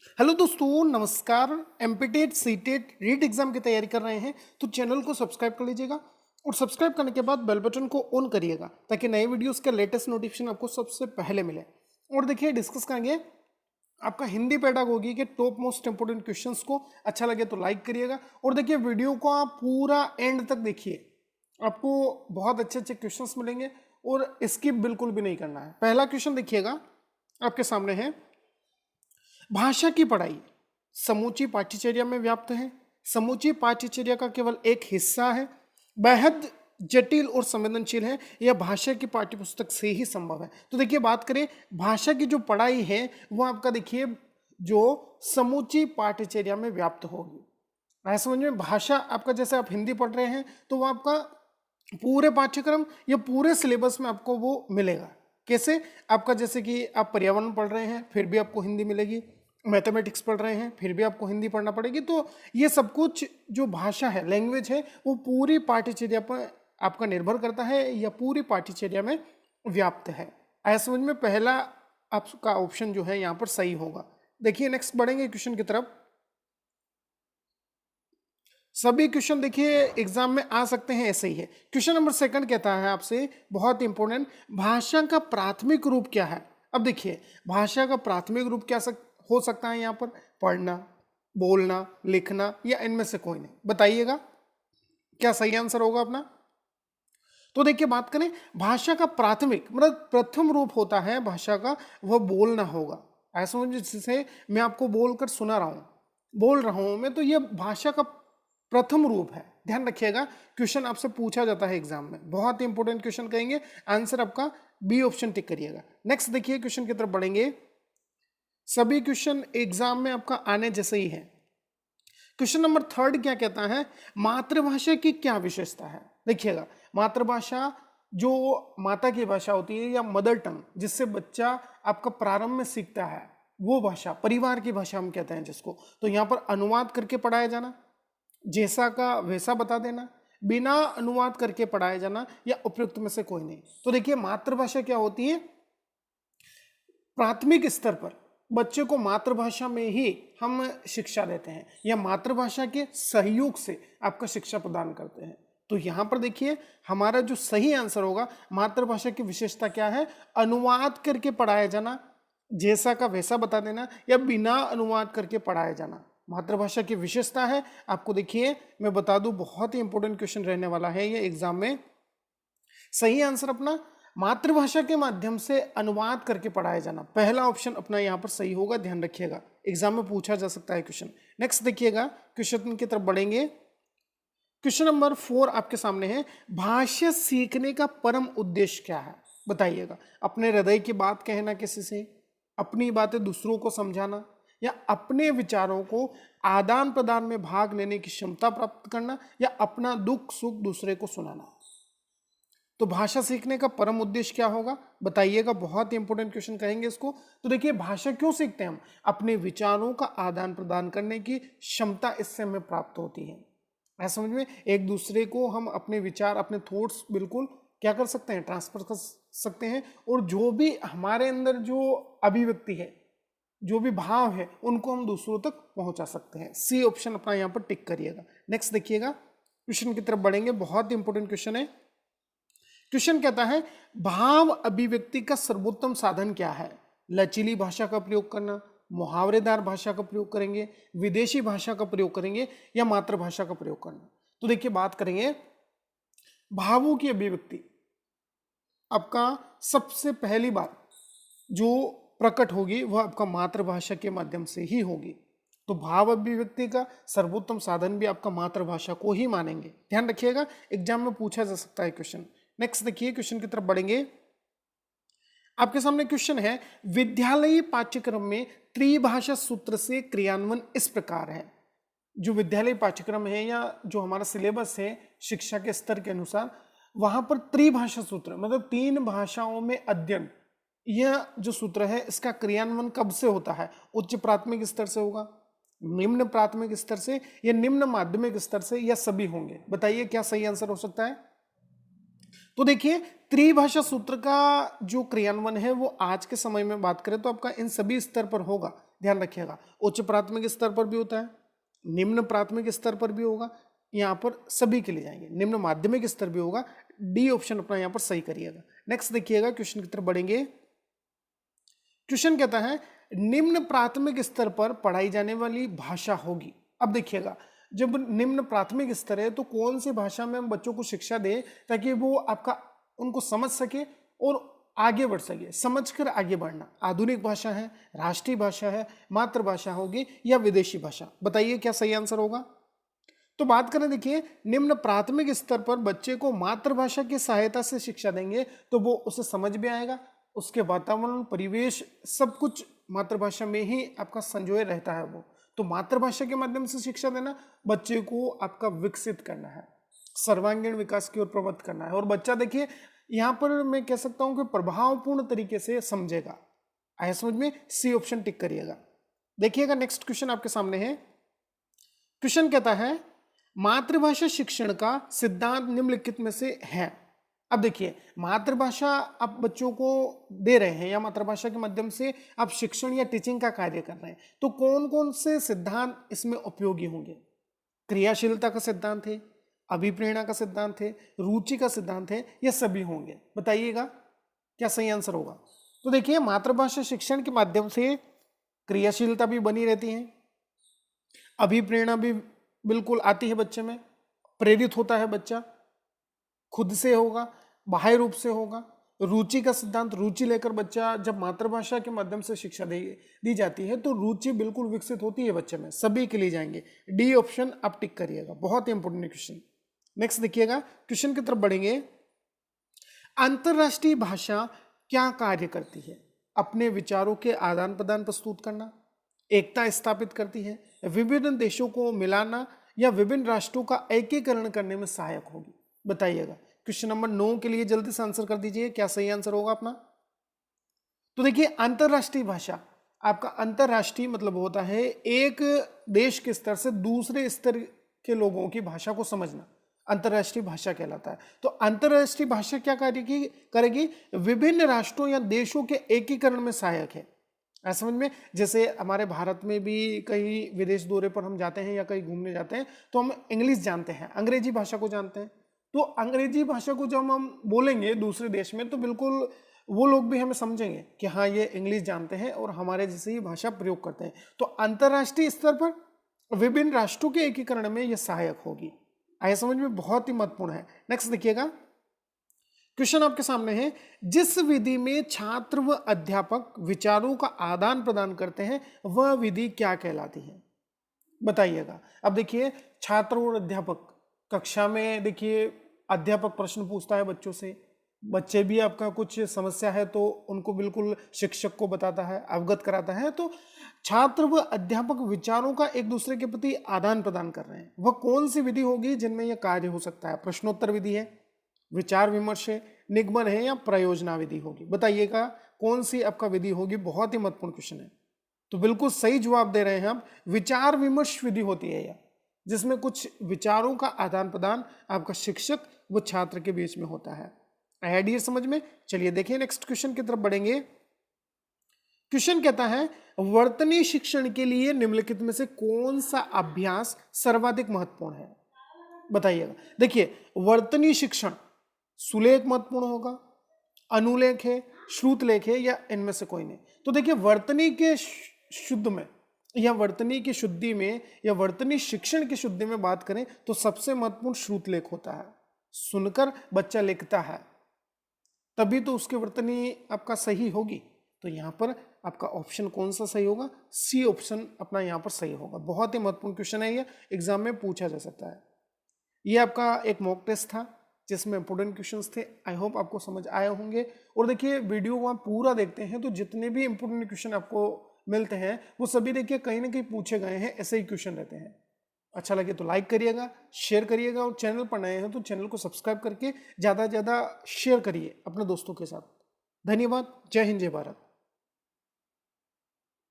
Hello दोस्तों, नमस्कार। MPTET CTET REET exam की तैयारी कर रहे हैं तो चैनल को सब्सक्राइब कर लीजिएगा और सब्सक्राइब करने के बाद बेल बटन को ऑन करिएगा ताकि नए वीडियोस का लेटेस्ट नोटिफिकेशन आपको सबसे पहले मिले। और देखिए, डिस्कस करेंगे आपका हिंदी पेडागोगी के टॉप मोस्ट इंपोर्टेंट क्वेश्चंस को। अच्छा लगे तो लाइक करिएगा और देखिए वीडियो को आप पूरा एंड तक देखिए, आपको बहुत अच्छे अच्छे क्वेश्चंस मिलेंगे और स्किप बिल्कुल भी नहीं करना है। पहला क्वेश्चन देखिएगा, आपके सामने है, भाषा की पढ़ाई समूची पाठ्यचर्या में व्याप्त है, समूची पाठ्यचर्या का केवल एक हिस्सा है, बेहद जटिल और संवेदनशील है, यह भाषा की पाठ्यपुस्तक से ही संभव है। तो देखिए, बात करें भाषा की जो पढ़ाई है वो आपका देखिए जो समूची पाठ्यचर्या में व्याप्त होगी। ऐसा समझ में, भाषा आपका जैसे आप हिंदी पढ़ रहे हैं तो वो आपका पूरे पाठ्यक्रम या पूरे सिलेबस में आपको वो मिलेगा। कैसे? आपका जैसे कि आप पर्यावरण पढ़ रहे हैं फिर भी आपको हिंदी मिलेगी, मैथमेटिक्स पढ़ रहे हैं फिर भी आपको हिंदी पढ़ना पड़ेगी। तो ये सब कुछ जो भाषा है, लैंग्वेज है, वो पूरी पाठ्यचर्या पर आपका निर्भर करता है या पूरी पाठ्यचर्या में व्याप्त है। ऐसा समझ में पहला आपका ऑप्शन जो है यहाँ पर सही होगा। देखिए, नेक्स्ट बढ़ेंगे क्वेश्चन की तरफ। सभी क्वेश्चन देखिए एग्जाम में आ सकते हैं, ऐसे ही है। क्वेश्चन नंबर सेकंड कहता है आपसे, बहुत इंपॉर्टेंट, भाषा का प्राथमिक रूप क्या है। अब देखिए, भाषा का प्राथमिक रूप क्या हो सकता है यहाँ पर? पढ़ना, बोलना, लिखना या इनमें से कोई नहीं। बताइएगा क्या सही आंसर होगा अपना। तो देखिए, बात करें भाषा का प्राथमिक मतलब प्रथम रूप होता है भाषा का, वह बोलना होगा। ऐसा समझिए जिसे मैं आपको बोलकर सुना रहा हूं, बोल रहा हूं मैं, तो यह भाषा का प्रथम रूप है। ध्यान रखिएगा, क्वेश्चन आपसे पूछा जाता है एग्जाम में, बहुत ही इंपॉर्टेंट क्वेश्चन कहेंगे। आंसर आपका बी ऑप्शन टिक करिएगा। नेक्स्ट देखिए, क्वेश्चन की तरफ बढ़ेंगे। सभी क्वेश्चन एग्जाम में आपका आने जैसे ही है। क्वेश्चन नंबर थर्ड क्या कहता है, मातृभाषा की क्या विशेषता है। देखिएगा, मातृभाषा जो माता की भाषा होती है या मदर टंग, जिससे बच्चा आपका प्रारंभ में सीखता है, वो भाषा परिवार की भाषा हम कहते हैं जिसको। तो यहाँ पर अनुवाद करके पढ़ाया जाना, जैसा का वैसा बता देना, बिना अनुवाद करके पढ़ाया जाना या उपयुक्त में से कोई नहीं। तो देखिए, मातृभाषा क्या होती है? प्राथमिक स्तर पर बच्चे को मातृभाषा में ही हम शिक्षा देते हैं या मातृभाषा के सहयोग से आपका शिक्षा प्रदान करते हैं। तो यहां पर देखिए, हमारा जो सही आंसर होगा, मातृभाषा की विशेषता क्या है? अनुवाद करके पढ़ाया जाना, जैसा का वैसा बता देना या बिना अनुवाद करके पढ़ाया जाना, मातृभाषा की विशेषता है। आपको देखिए मैं बता दूं, बहुत ही इंपॉर्टेंट क्वेश्चन रहने वाला है ये एग्जाम में। सही आंसर अपना मातृभाषा के माध्यम से अनुवाद करके पढ़ाया जाना, पहला ऑप्शन अपना यहां पर सही होगा। ध्यान रखिएगा, एग्जाम में पूछा जा सकता है क्वेश्चन। नेक्स्ट देखिएगा, क्वेश्चन की तरफ बढ़ेंगे। क्वेश्चन नंबर 4 आपके सामने है, भाषा सीखने का परम उद्देश्य क्या है। बताइएगा, अपने हृदय की बात कहना किसी से, अपनी बातें दूसरों को समझाना या अपने विचारों को आदान प्रदान में भाग लेने की क्षमता प्राप्त करना या अपना दुख सुख दूसरे को सुनाना। तो भाषा सीखने का परम उद्देश्य क्या होगा? बताइएगा, बहुत ही इंपॉर्टेंट क्वेश्चन कहेंगे इसको। तो देखिए, भाषा क्यों सीखते हैं हम? अपने विचारों का आदान प्रदान करने की क्षमता इससे हमें प्राप्त होती है। ऐसा समझ में, एक दूसरे को हम अपने विचार, अपने थॉट्स बिल्कुल क्या कर सकते हैं? ट्रांसफर कर सकते हैं। और जो भी हमारे अंदर जो अभिव्यक्ति है, जो भी भाव है, उनको हम दूसरों तक पहुंचा सकते हैं। सी ऑप्शन अपना यहाँ पर टिक करिएगा। नेक्स्ट देखिएगा, क्वेश्चन की तरफ बढ़ेंगे, बहुत इंपॉर्टेंट क्वेश्चन है। क्वेश्चन कहता है, भाव अभिव्यक्ति का सर्वोत्तम साधन क्या है? लचीली भाषा का प्रयोग करना, मुहावरेदार भाषा का प्रयोग करेंगे, विदेशी भाषा का प्रयोग करेंगे या मातृभाषा का प्रयोग करना। तो देखिए, बात करेंगे भावों की अभिव्यक्ति, आपका सबसे पहली बार जो प्रकट होगी वह आपका मातृभाषा के माध्यम से ही होगी। तो भाव अभिव्यक्ति का सर्वोत्तम साधन भी आपका मातृभाषा को ही मानेंगे। ध्यान रखिएगा, एग्जाम में पूछा जा सकता है क्वेश्चन। नेक्स्ट देखिए, क्वेश्चन की तरफ बढ़ेंगे। आपके सामने क्वेश्चन है, विद्यालयी पाठ्यक्रम में त्रिभाषा सूत्र से क्रियान्वयन इस प्रकार है। जो विद्यालय पाठ्यक्रम है या जो हमारा सिलेबस है शिक्षा के स्तर के अनुसार, वहां पर त्रिभाषा सूत्र मतलब 3 भाषाओं में अध्ययन, यह जो सूत्र है इसका क्रियान्वयन कब से होता है? उच्च प्राथमिक स्तर से होगा, निम्न प्राथमिक स्तर से या निम्न माध्यमिक स्तर से, या सभी होंगे। बताइए क्या सही आंसर हो सकता है? तो देखिए, त्रिभाषा सूत्र का जो क्रियान्वयन है वो आज के समय में बात करें तो आपका इन सभी स्तर पर होगा। ध्यान रखिएगा। उच्च प्राथमिक स्तर पर भी होता है, निम्न प्राथमिक स्तर पर भी होगा, यहाँ पर सभी के लिए जाएंगे, निम्न माध्यमिक स्तर भी होगा। डी ऑप्शन अपना यहाँ पर सही करिएगा। नेक्स्ट देखिएगा, क्वेश्चन की तरफ बढ़ेंगे। क्वेश्चन कहता है निम्न प्राथमिक स्तर पर पढ़ाई जाने वाली भाषा होगी। अब देखिएगा, जब निम्न प्राथमिक स्तर है तो कौन सी भाषा में हम बच्चों को शिक्षा दें ताकि वो आपका उनको समझ सके और आगे बढ़ सके, समझकर आगे बढ़ना। आधुनिक भाषा है, राष्ट्रीय भाषा है, मातृभाषा होगी या विदेशी भाषा? बताइए क्या सही आंसर होगा। तो बात करें, देखिए निम्न प्राथमिक स्तर पर बच्चे को मातृभाषा की सहायता से शिक्षा देंगे तो वो उसे समझ भी आएगा, उसके वातावरण परिवेश सब कुछ मातृभाषा में ही आपका संजोए रहता है वो। तो मातृभाषा के माध्यम से शिक्षा देना बच्चे को आपका विकसित करना है, सर्वांगीण विकास की ओर प्रवृत्त करना है। और बच्चा देखिए यहाँ पर मैं कह सकता हूं कि प्रभावपूर्ण तरीके से समझेगा। आया समझ में? सी ऑप्शन टिक करिएगा। देखिएगा नेक्स्ट क्वेश्चन आपके सामने है। क्वेश्चन कहता है मातृभाषा शिक्षण का सिद्धांत निम्नलिखित में से है। अब देखिए मातृभाषा आप बच्चों को दे रहे हैं या मातृभाषा के माध्यम से आप शिक्षण या टीचिंग का कार्य कर रहे हैं, तो कौन कौन से सिद्धांत इसमें उपयोगी होंगे? क्रियाशीलता का सिद्धांत है, अभिप्रेरणा का सिद्धांत है, रुचि का सिद्धांत है, या सभी होंगे? बताइएगा क्या सही आंसर होगा। तो देखिए मातृभाषा शिक्षण के माध्यम से क्रियाशीलता भी बनी रहती है, अभिप्रेरणा भी बिल्कुल आती है बच्चे में, प्रेरित होता है बच्चा, खुद से होगा, बाह्य रूप से होगा। रुचि का सिद्धांत, रुचि लेकर बच्चा जब मातृभाषा के माध्यम से शिक्षा दी जाती है तो रुचि बिल्कुल विकसित होती है बच्चे में। सभी के लिए जाएंगे, डी ऑप्शन आप टिक करिएगा। बहुत ही इंपॉर्टेंट क्वेश्चन। नेक्स्ट देखिएगा, क्वेश्चन की तरफ बढ़ेंगे। अंतरराष्ट्रीय भाषा क्या कार्य करती है? अपने विचारों के आदान प्रदान प्रस्तुत करना, एकता स्थापित करती है, विभिन्न देशों को मिलाना, या विभिन्न राष्ट्रों का एकीकरण करने में सहायक होगी? बताइएगा। क्वेश्चन नंबर 9 के लिए जल्दी से आंसर कर दीजिए, क्या सही आंसर होगा अपना। तो देखिए अंतरराष्ट्रीय भाषा, आपका अंतरराष्ट्रीय मतलब होता है एक देश के स्तर से दूसरे स्तर के लोगों की भाषा को समझना, अंतरराष्ट्रीय भाषा कहलाता है। तो अंतरराष्ट्रीय भाषा क्या करेगी? विभिन्न राष्ट्रों या देशों के एकीकरण में सहायक है। ऐसा समझ में? जैसे हमारे भारत में भी कई विदेश दौरे पर हम जाते हैं या कहीं घूमने जाते हैं तो हम इंग्लिश जानते हैं, अंग्रेजी भाषा को जानते हैं। तो अंग्रेजी भाषा को जब हम बोलेंगे दूसरे देश में तो बिल्कुल वो लोग भी हमें समझेंगे कि हाँ ये इंग्लिश जानते हैं और हमारे जैसे ही भाषा प्रयोग करते हैं। तो अंतरराष्ट्रीय स्तर पर विभिन्न राष्ट्रों के एकीकरण में यह सहायक होगी। आया समझ में? बहुत ही महत्वपूर्ण है। नेक्स्ट देखिएगा, क्वेश्चन आपके सामने है। जिस विधि में छात्र व अध्यापक विचारों का आदान प्रदान करते हैं वह विधि क्या कहलाती है? बताइएगा। अब देखिए छात्र और अध्यापक, कक्षा में देखिए अध्यापक प्रश्न पूछता है बच्चों से, बच्चे भी आपका कुछ समस्या है तो उनको बिल्कुल शिक्षक को बताता है, अवगत कराता है। तो छात्र व अध्यापक विचारों का एक दूसरे के प्रति आदान प्रदान कर रहे हैं, वह कौन सी विधि होगी जिनमें यह कार्य हो सकता है? प्रश्नोत्तर विधि है, विचार विमर्श है, निगमन है, या प्रयोजना विधि होगी? बताइएगा कौन सी आपका विधि होगी। बहुत ही महत्वपूर्ण क्वेश्चन है। तो बिल्कुल सही जवाब दे रहे हैं आप, विचार विमर्श विधि होती है यह, जिसमें कुछ विचारों का आदान प्रदान आपका शिक्षक व छात्र के बीच में होता है। आइडिया समझ में? चलिए देखिए नेक्स्ट क्वेश्चन की तरफ बढ़ेंगे। क्वेश्चन कहता है वर्तनी शिक्षण के लिए निम्नलिखित में से कौन सा अभ्यास सर्वाधिक महत्वपूर्ण है? बताइएगा। देखिए वर्तनी शिक्षण सुलेख महत्वपूर्ण होगा, अनुलेख है, श्रुतलेख है, या इनमें से कोई नहीं? तो देखिए वर्तनी के शुद्ध में या वर्तनी की शुद्धि में या वर्तनी शिक्षण की शुद्धि में बात करें तो सबसे महत्वपूर्ण श्रुतलेख होता है। सुनकर बच्चा लिखता है तभी तो उसकी वर्तनी आपका सही होगी। तो यहाँ पर आपका ऑप्शन कौन सा सही होगा? सी ऑप्शन अपना यहाँ पर सही होगा। बहुत ही महत्वपूर्ण क्वेश्चन है, ये एग्जाम में पूछा जा सकता है। ये आपका एक मॉक टेस्ट था जिसमें इंपोर्टेंट क्वेश्चंस थे। आई होप आपको समझ आए होंगे। और देखिए वीडियो को आप पूरा देखते हैं तो जितने भी इंपोर्टेंट क्वेश्चन आपको मिलते हैं वो सभी देखिए कहीं ना कहीं पूछे गए हैं, ऐसे ही क्वेश्चन रहते हैं। अच्छा लगे तो लाइक करिएगा, शेयर करिएगा, और चैनल पर नए हैं तो चैनल को सब्सक्राइब करके ज़्यादा से ज़्यादा शेयर करिए अपने दोस्तों के साथ। धन्यवाद। जय हिंद, जय भारत।